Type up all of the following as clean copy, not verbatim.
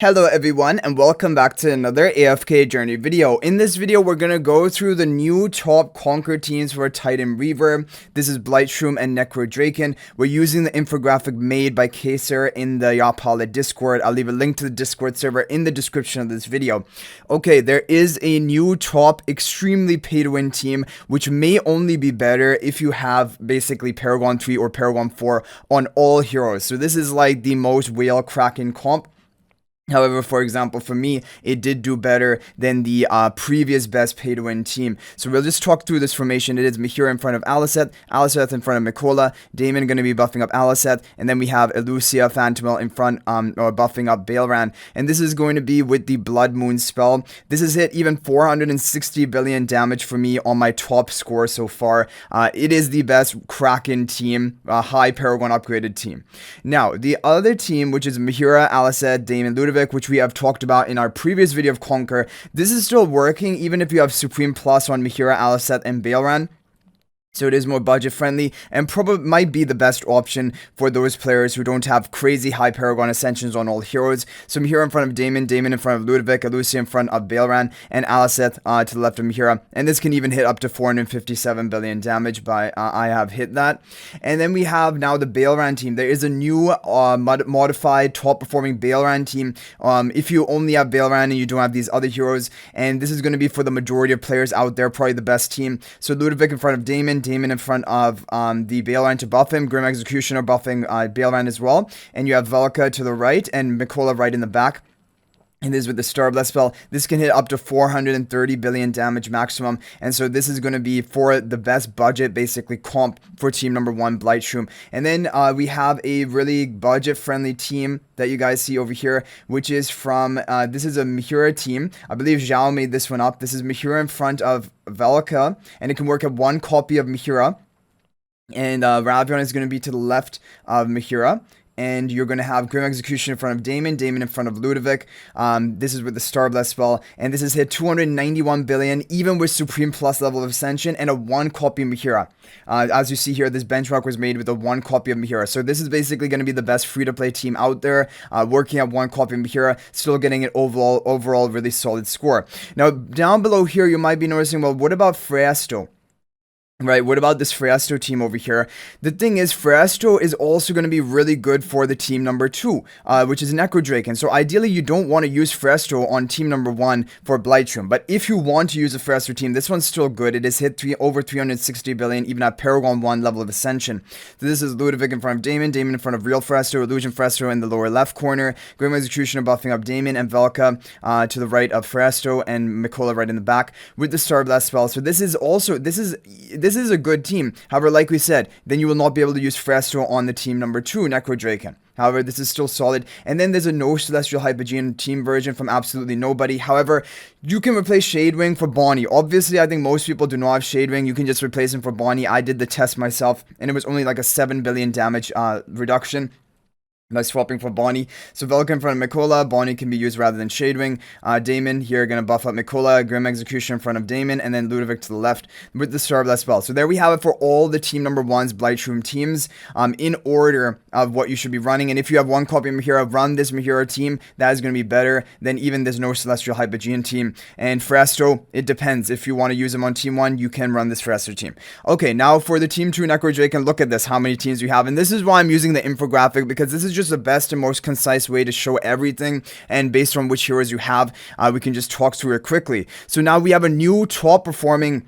Hello everyone and welcome back to another AFK journey video. In this video we're going to go through the new top conquer teams for Titan Reaver. This is Blightshroom and Necrodrakon. We're using the infographic made by Kaser in the Yapala Discord. I'll leave a link to the Discord server in the description of this video. Okay, there is a new top extremely pay to win team which may only be better if you have basically Paragon 3 or Paragon 4 on all heroes. So this is like the most whale cracking comp. However, for example, for me, it did do better than the previous best pay-to-win team. So we'll just talk through this formation. It is Mihira in front of Alicet, Alicet in front of Mikola, Damon going to be buffing up Alicet, and then we have Elucia Phantomel in front, or buffing up Baelran. And this is going to be with the Blood Moon spell. This has hit even 460 billion damage for me on my top score so far. It is the best Kraken team, high Paragon upgraded team. Now, the other team, which is Mihira, Alicet, Damon, Ludovic, which we have talked about in our previous video of Conquer. This is still working even if you have Supreme Plus on Mihira, Alicet, and Baelran. So it is more budget friendly and probably might be the best option for those players who don't have crazy high Paragon Ascensions on all heroes. So Mihira in front of Damon, Damon in front of Ludovic, Elucia in front of Baelran, and Alicet to the left of Mihira. And this can even hit up to 457 billion damage by I have hit that. And then we have now the Baelran team. There is a new modified top performing Baelran team. If you only have Baelran and you don't have these other heroes, and this is going to be for the majority of players out there, probably the best team. So Ludovic in front of Damon, Damon in front of the Baelran to buff him, Grim Executioner buffing Baelran as well, and you have Velka to the right and Mikola right in the back. And this is with the Star Bless spell. This can hit up to 430 billion damage maximum. And so this is going to be for the best budget, basically, comp for team number 1, Blightshroom. And then we have a really budget-friendly team that you guys see over here, which is from, this is a Mihira team. I believe Zhao made this one up. This is Mihira in front of Velka, and it can work at one copy of Mihira. And Ravion is going to be to the left of Mihira. And you're going to have Grim Execution in front of Damon, Damon in front of Ludovic. This is with the Star Bless spell. And this has hit 291 billion, even with Supreme Plus level of Ascension and a 1 copy of Mihira. As you see here, this benchmark was made with a 1 copy of Mihira. So this is basically going to be the best free-to-play team out there, working at 1 copy of Mihira, still getting an overall really solid score. Now, down below here, you might be noticing, well, what about Freyasto? Right, what about this Freyasto team over here? The thing is, Freyasto is also going to be really good for the team number 2, which is Necrodrakon. So ideally, you don't want to use Freyasto on team number 1 for Blightshroom. But if you want to use a Freyasto team, this one's still good. It has hit over 360 billion, even at Paragon 1 level of Ascension. So this is Ludovic in front of Damon, Damon in front of Real Freyasto, Illusion Freyasto in the lower left corner, Grim Executioner buffing up Damon, and Velka to the right of Freyasto, and Mikola right in the back with the Star Blast spell. So this is also, this is a good team. However, like we said, then you will not be able to use Freyasto on the team number 2, Necrodrakon. However, this is still solid. And then there's a no Celestial Hypogean team version from absolutely nobody. However, you can replace Shadewing for Bonnie. Obviously, I think most people do not have Shadewing. You can just replace him for Bonnie. I did the test myself, and it was only like a 7 billion damage reduction by swapping for Bonnie. So Velka in front of Mikola, Bonnie can be used rather than Shadewing. Damon here going to buff up Mikola, Grim Execution in front of Damon, and then Ludovic to the left with the Star Blast spell. So there we have it for all the team number 1's Blightshroom teams in order of what you should be running. And if you have 1 copy of Mihira, run this Mihira team. That is going to be better than even this no Celestial Hypogean team. And Freyasto, it depends. If you want to use him on team 1, you can run this Freyasto team. Okay, now for the team 2 Necrodrakon, look at this, how many teams you have. And this is why I'm using the infographic, because this is just the best and most concise way to show everything, and based on which heroes you have, we can just talk through it quickly. So now we have a new top performing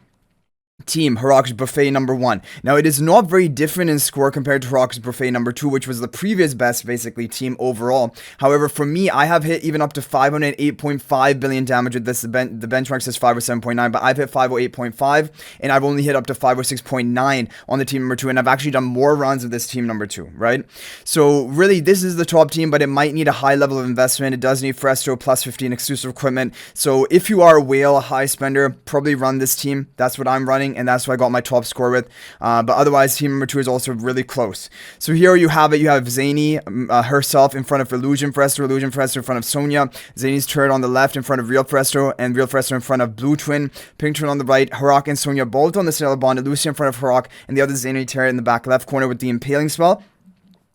team, Heroic's Buffet number 1. Now, it is not very different in score compared to Heroic's Buffet number 2, which was the previous best, basically, team overall. However, for me, I have hit even up to 508.5 billion damage with this. The benchmark says 507.9, but I've hit 508.5, and I've only hit up to 506.9 on the team number 2, and I've actually done more runs with this team number 2, right? So, really, this is the top team, but it might need a high level of investment. It does need Freyasto plus 15 exclusive equipment. So, if you are a whale, a high spender, probably run this team. That's what I'm running, and that's what I got my top score with. But otherwise, team number 2 is also really close. So here you have it. You have Zany herself in front of Illusion Freyasto in front of Sonya, Zany's turret on the left in front of Real Freyasto, and Real Freyasto in front of Blue Twin, Pink Twin on the right, Heroic and Sonya both on the Stellar Bond, Lucia in front of Heroic, and the other Zany turret in the back left corner with the Impaling spell.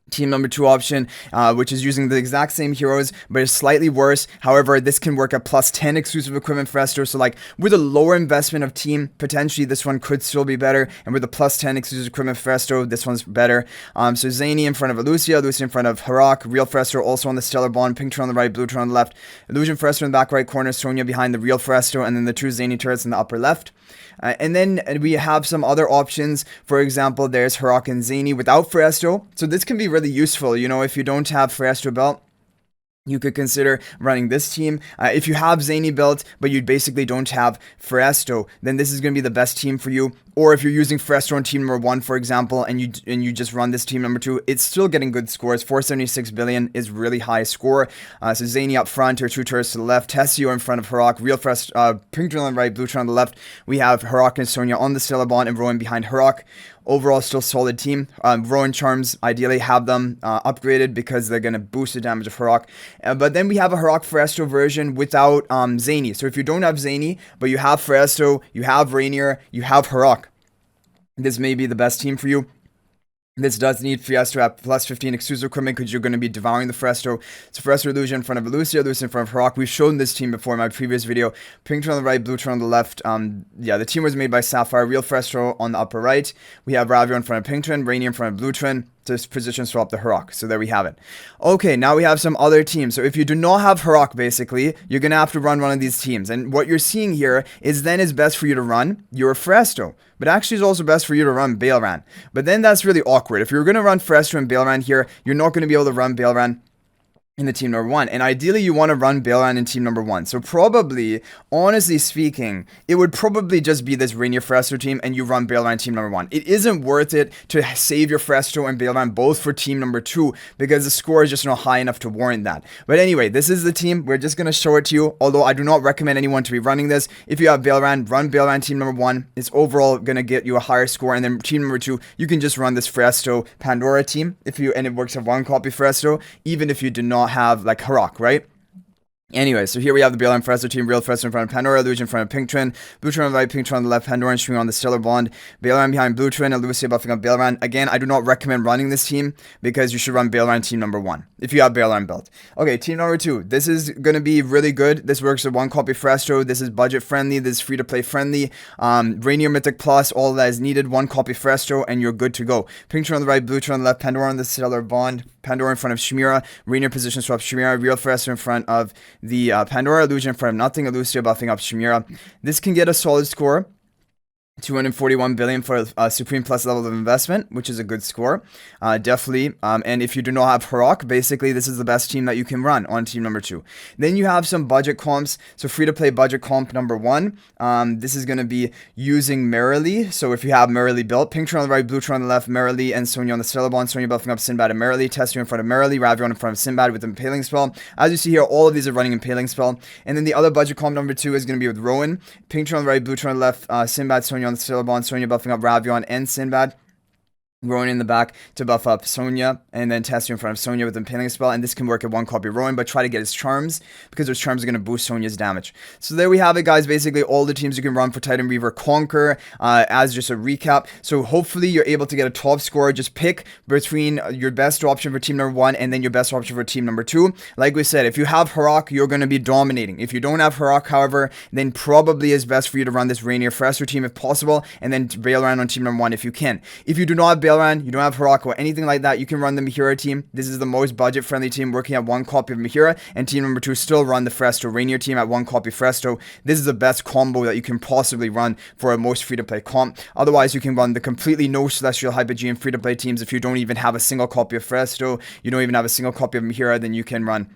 Team number 2 option, which is using the exact same heroes, but is slightly worse. However, this can work at plus 10 exclusive equipment for Estro. So like with a lower investment of team, potentially this one could still be better. And with the plus 10 exclusive equipment for Estro, this one's better. So Zany in front of Lucia in front of Harak, Real Frestor also on the Stellar Bond, Pink Turn on the right, Blue Turn on the left, Illusion Frestor in the back right corner, Sonya behind the Real Frestor, and then the 2 Zany turrets in the upper left. And then we have some other options. For example, there's Harak and Zany without Frestor. So this can be really useful, you know, if you don't have Frestor belt. You could consider running this team. If you have Zany built, but you basically don't have Frestor, then this is going to be the best team for you. Or if you're using Frestor on team number 1, for example, and you just run this team number 2, it's still getting good scores. 476 billion is really high score. So Zany up front, or 2 turrets to the left, Tessio in front of Harak, Real Frestor, Pink Turn on the right, Blue Turn on the left. We have Harak and Sonya on the Stellar Bond, and Rowan behind Harak. Overall, still solid team. Rowan Charms, ideally have them upgraded because they're going to boost the damage of Harak. But then we have a Harak Frestor version without Zany. So if you don't have Zany, but you have Frestor, you have Rainier, you have Harak, this may be the best team for you. This does need Fiesta at plus 15 exclusive equipment because you're going to be devouring the Frestor. So Frestor Illusion in front of Lucia in front of Harak. We've shown this team before in my previous video. Pink turn on the right, blue turn on the left. Yeah, the team was made by Sapphire. Real Frestor on the upper right. We have Ravio in front of Pink turn, Rainier in front of blue turn. To position swap the Harak. So there we have it. Okay, now we have some other teams. So if you do not have Harak, basically, you're going to have to run one of these teams. And what you're seeing here is then is best for you to run your Frestor. But actually it's also best for you to run Bailran. But then that's really awkward. If you're going to run Frestor and Bailran here, you're not going to be able to run Bailran in the team number 1. And ideally you want to run Bailran in team number 1. So probably, honestly speaking, it would probably just be this Rainier Frestor team and you run Bailran team number 1. It isn't worth it to save your Frestor and Bailran both for team number 2 because the score is just not high enough to warrant that. But anyway, this is the team. We're just going to show it to you. Although I do not recommend anyone to be running this. If you have Bailran, run Bailran team number 1. It's overall going to get you a higher score. And then team number 2, you can just run this Frestor Pandora team and it works at 1 copy Frestor, even if you do not have like Harak, right? Anyway, so here we have the Bailran Frestor team, Real Frestor in front of Pandora, Illusion in front of Pink Twin, Blue Twin on the right, Pink Twin on the left, Pandora and String on the Stellar Bond, Bailran behind Blue Twin, and Lucia buffing up Bailran. Again, I do not recommend running this team because you should run Bailran team number 1 if you have Bailran built. Okay, team number 2. This is going to be really good. This works with 1 copy Frestor. This is budget friendly. This is free to play friendly. Rainier Mythic Plus, all that is needed. 1 copy Frestor, and you're good to go. Pink Twin on the right, Blue Twin on the left, Pandora on the Stellar Bond, Pandora in front of Shimira, Rainier position swap Shimira, Real Frestor in front of the Pandora, Illusion in front of nothing, Lucia buffing up Shimira. This can get a solid score. 241 billion for a Supreme Plus level of investment, which is a good score, definitely. And if you do not have Harak, basically this is the best team that you can run on team number 2. Then you have some budget comps. So free to play budget comp number 1. This is going to be using Merrily. So if you have Merrily built, Pink Turn on the right, Blue Turn on the left, Merrily and Sonya on the Stellar Bond, Sonya buffing up Sinbad and Merrily, Tester in front of Merrily, Ravion in front of Sinbad with Impaling Spell. As you see here, all of these are running Impaling Spell. And then the other budget comp number 2 is going to be with Rowan, Pink Turn on the right, Blue Turn on the left, Sinbad, Sonya on the Stellar Bond, Sonya buffing up Ravion and Sinbad. Rowan in the back to buff up Sonya, and then Tester in front of Sonya with Impaling Spell, and this can work at 1 copy Rowan, but try to get his charms, because those charms are going to boost Sonya's damage. So there we have it, guys. Basically, all the teams you can run for Titan Reaver Conquer, as just a recap. So hopefully you're able to get a top score. Just pick between your best option for team number 1 and then your best option for team number 2. Like we said, if you have Harak, you're going to be dominating. If you don't have Harak, however, then probably is best for you to run this Rainier Frestor team if possible, and then Bailran on team number 1 if you can. If you do not have Bailran, you don't have Harak or anything like that, you can run the Mihira team. This is the most budget friendly team working at 1 copy of Mihira, and team number 2 still run the Frestor Rainier team at 1 copy Frestor. This is the best combo that you can possibly run for a most free to play comp. Otherwise, you can run the completely no Celestial Hypogean free to play teams. If you don't even have a single copy of Frestor, you don't even have a single copy of Mihira, then you can run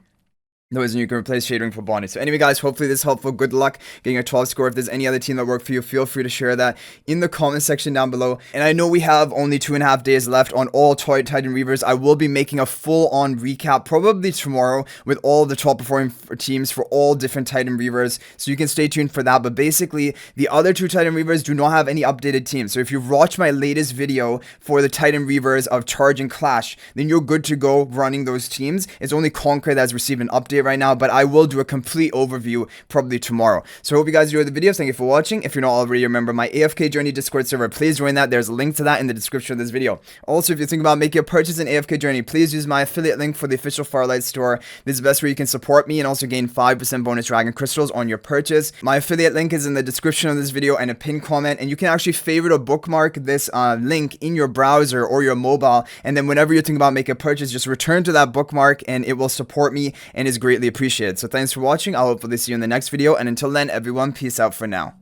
those and you can replace shading for Bonnie. So anyway, guys, hopefully this is helpful. Good luck getting a 12 score. If there's any other team that worked for you, feel free to share that in the comment section down below. And I know we have only 2.5 days left on all Titan Reavers. I will be making a full-on recap probably tomorrow with all the top performing teams for all different Titan Reavers. So you can stay tuned for that. But basically, the other 2 Titan Reavers do not have any updated teams. So if you've watched my latest video for the Titan Reavers of Charge and Clash, then you're good to go running those teams. It's only Conquer that has received an update it right now, but I will do a complete overview probably tomorrow. So I hope you guys enjoyed the video. Thank you for watching. If you're not already a member of my AFK Journey Discord server, please join that. There's a link to that in the description of this video. Also, if you're thinking about making a purchase in AFK Journey, please use my affiliate link for the official Farlight store. This is the best way you can support me and also gain 5% bonus dragon crystals on your purchase. My affiliate link is in the description of this video and a pinned comment, and you can actually favorite or bookmark this link in your browser or your mobile, and then whenever you're thinking about making a purchase, just return to that bookmark and it will support me and is greatly appreciated. So thanks for watching. I'll hopefully see you in the next video, and until then, everyone, peace out for now.